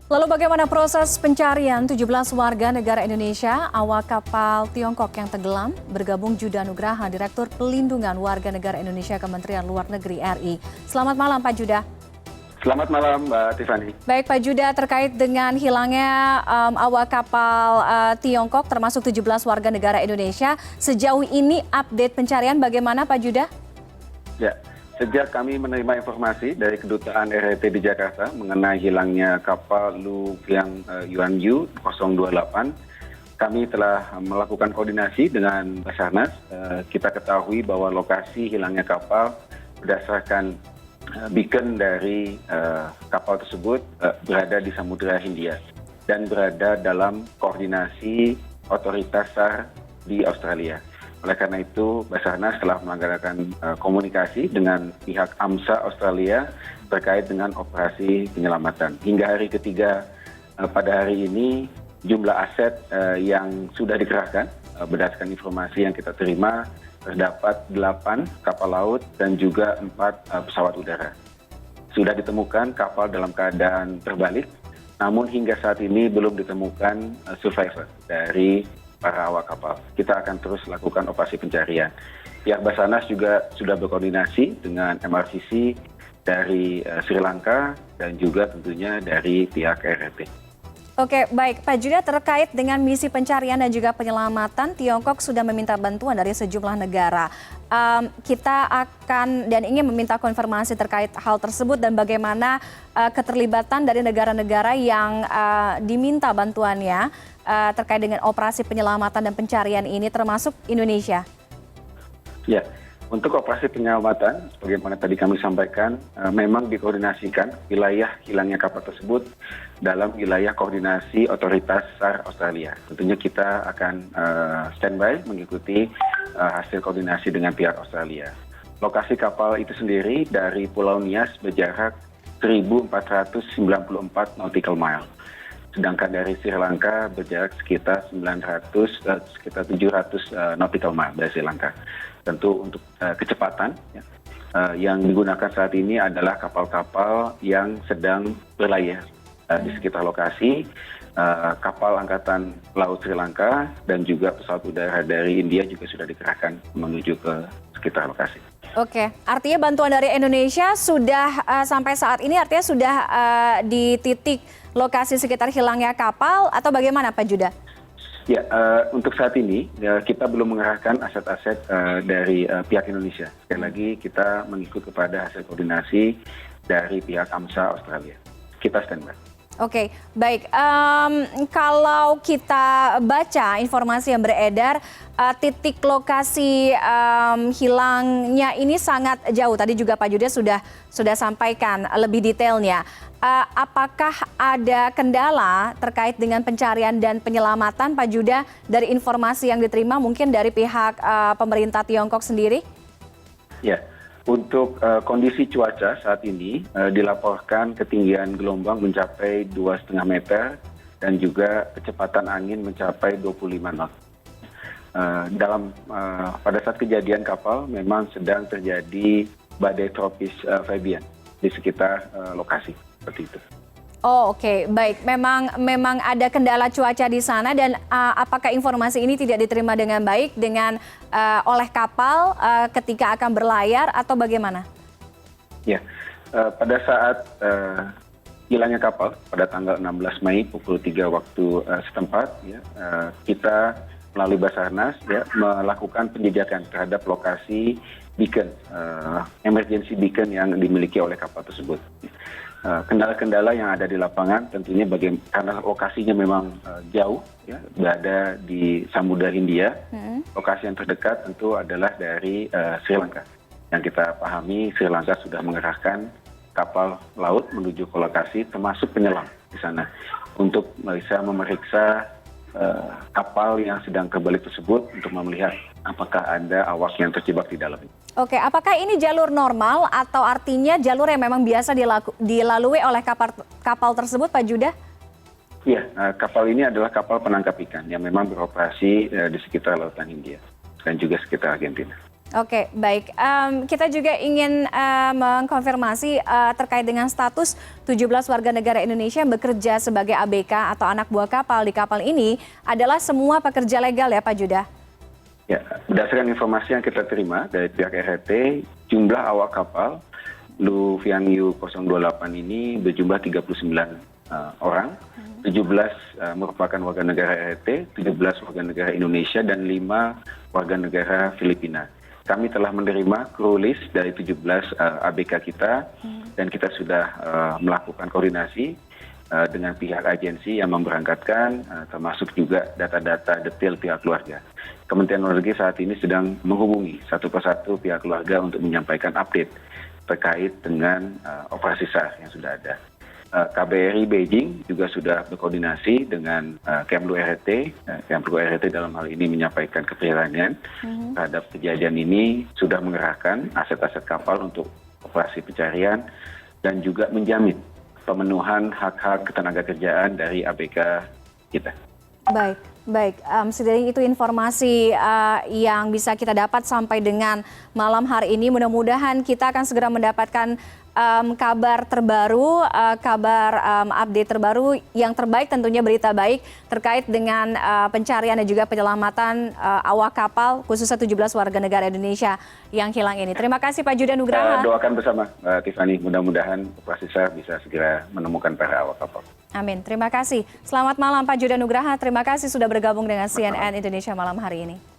Lalu bagaimana proses pencarian 17 warga negara Indonesia awak kapal Tiongkok yang tenggelam? Bergabung Judah Nugraha, Direktur Pelindungan Warga Negara Indonesia Kementerian Luar Negeri RI. Selamat malam Pak Judah. Selamat malam Mbak Tiffany. Baik Pak Judah, terkait dengan hilangnya awak kapal Tiongkok termasuk 17 warga negara Indonesia, sejauh ini update pencarian bagaimana Pak Judah? Ya, sejak kami menerima informasi dari Kedutaan RRT di Jakarta mengenai hilangnya kapal Lu Qiang Yuanyu 028, kami telah melakukan koordinasi dengan Basarnas. Kita ketahui bahwa lokasi hilangnya kapal berdasarkan beacon dari kapal tersebut berada di Samudra Hindia dan berada dalam koordinasi otoritas SAR di Australia. Oleh karena itu, Basarnas telah melaksanakan komunikasi dengan pihak AMSA Australia terkait dengan operasi penyelamatan. Hingga hari ketiga pada hari ini, jumlah aset yang sudah dikerahkan berdasarkan informasi yang kita terima, terdapat 8 kapal laut dan juga 4 pesawat udara. Sudah ditemukan kapal dalam keadaan terbalik, namun hingga saat ini belum ditemukan survivor dari para awak kapal. Kita akan terus lakukan operasi pencarian. Pihak Basarnas juga sudah berkoordinasi dengan MRCC dari Sri Lanka dan juga tentunya dari pihak RRT. Oke, baik Pak Judah, terkait dengan misi pencarian dan juga penyelamatan, Tiongkok sudah meminta bantuan dari sejumlah negara. Kita akan dan ingin meminta konfirmasi terkait hal tersebut dan bagaimana keterlibatan dari negara-negara yang diminta bantuannya terkait dengan operasi penyelamatan dan pencarian ini, termasuk Indonesia. Ya, untuk operasi penyelamatan, sebagaimana tadi kami sampaikan, memang dikoordinasikan wilayah hilangnya kapal tersebut dalam wilayah koordinasi otoritas SAR Australia. Tentunya kita akan standby mengikuti hasil koordinasi dengan pihak Australia. Lokasi kapal itu sendiri dari Pulau Nias berjarak 1.494 nautical mile. Sedangkan dari Sri Lanka berjarak sekitar 700 nautical mile dari Sri Lanka. Tentu untuk kecepatan yang digunakan saat ini adalah kapal-kapal yang sedang berlayar di sekitar lokasi, kapal Angkatan Laut Sri Lanka dan juga pesawat udara dari India juga sudah dikerahkan menuju ke sekitar lokasi. Oke, artinya bantuan dari Indonesia sudah sampai saat ini artinya sudah di titik lokasi sekitar hilangnya kapal atau bagaimana Pak Judah? Ya, untuk saat ini kita belum mengerahkan aset-aset dari pihak Indonesia. Sekali lagi kita mengikut kepada hasil koordinasi dari pihak AMSA Australia. Kita standby. Oke, baik. Kalau kita baca informasi yang beredar, titik lokasi hilangnya ini sangat jauh. Tadi juga Pak Judah sudah sampaikan lebih detailnya. Apakah ada kendala terkait dengan pencarian dan penyelamatan, Pak Judah, dari informasi yang diterima mungkin dari pihak pemerintah Tiongkok sendiri? Ya, untuk kondisi cuaca saat ini dilaporkan ketinggian gelombang mencapai 2,5 meter dan juga kecepatan angin mencapai 25 knot. Pada saat kejadian kapal memang sedang terjadi badai tropis Fabian di sekitar lokasi. Seperti itu. Oh oke, baik. Memang ada kendala cuaca di sana dan apakah informasi ini tidak diterima dengan baik oleh kapal ketika akan berlayar atau bagaimana? Ya, pada saat hilangnya kapal pada tanggal 16 Mei pukul 3 waktu setempat, ya, kita melalui Basarnas melakukan penjejakan terhadap lokasi beacon, emergency beacon yang dimiliki oleh kapal tersebut. Kendala-kendala yang ada di lapangan tentunya karena lokasinya memang jauh, ya, berada di Samudra Hindia. Lokasi yang terdekat tentu adalah dari Sri Lanka. Yang kita pahami Sri Lanka sudah mengerahkan kapal laut menuju ke lokasi termasuk penyelam di sana untuk bisa memeriksa kapal yang sedang terbalik tersebut untuk melihat apakah ada awak yang terjebak di dalamnya. Oke, apakah ini jalur normal atau artinya jalur yang memang biasa dilalui oleh kapal tersebut, Pak Judah? Iya, kapal ini adalah kapal penangkap ikan yang memang beroperasi di sekitar Lautan Hindia dan juga sekitar Argentina. Oke, baik. Kita juga ingin mengkonfirmasi terkait dengan status 17 warga negara Indonesia yang bekerja sebagai ABK atau anak buah kapal di kapal ini adalah semua pekerja legal ya Pak Judah? Ya, berdasarkan informasi yang kita terima dari pihak RRT, jumlah awak kapal Lu Fiang Yu 028 ini berjumlah 39 orang, 17 merupakan warga negara RRT, 17 warga negara Indonesia, dan 5 warga negara Filipina. Kami telah menerima kru list dari 17 ABK kita, dan kita sudah melakukan koordinasi dengan pihak agensi yang memberangkatkan, termasuk juga data-data detail pihak keluarga. Kementerian Luar Negeri saat ini sedang menghubungi satu persatu pihak keluarga untuk menyampaikan update terkait dengan operasi SAR yang sudah ada. KBRI Beijing juga sudah berkoordinasi dengan Kemlu RRT. Kemlu RRT dalam hal ini menyampaikan keprihatinan terhadap kejadian ini, sudah mengerahkan aset-aset kapal untuk operasi pencarian dan juga menjamin pemenuhan hak-hak ketenagakerjaan dari ABK kita. Baik, baik. Setidaknya itu informasi yang bisa kita dapat sampai dengan malam hari ini. Mudah-mudahan kita akan segera mendapatkan kabar terbaru, update terbaru yang terbaik, tentunya berita baik terkait dengan pencarian dan juga penyelamatan awak kapal khususnya 17 warga negara Indonesia yang hilang ini. Terima kasih Pak Judah Nugraha. Doakan bersama Tiffany, mudah-mudahan operasi SAR bisa segera menemukan para awak kapal. Amin. Terima kasih. Selamat malam Pak Judah Nugraha. Terima kasih sudah bergabung dengan CNN Indonesia malam hari ini.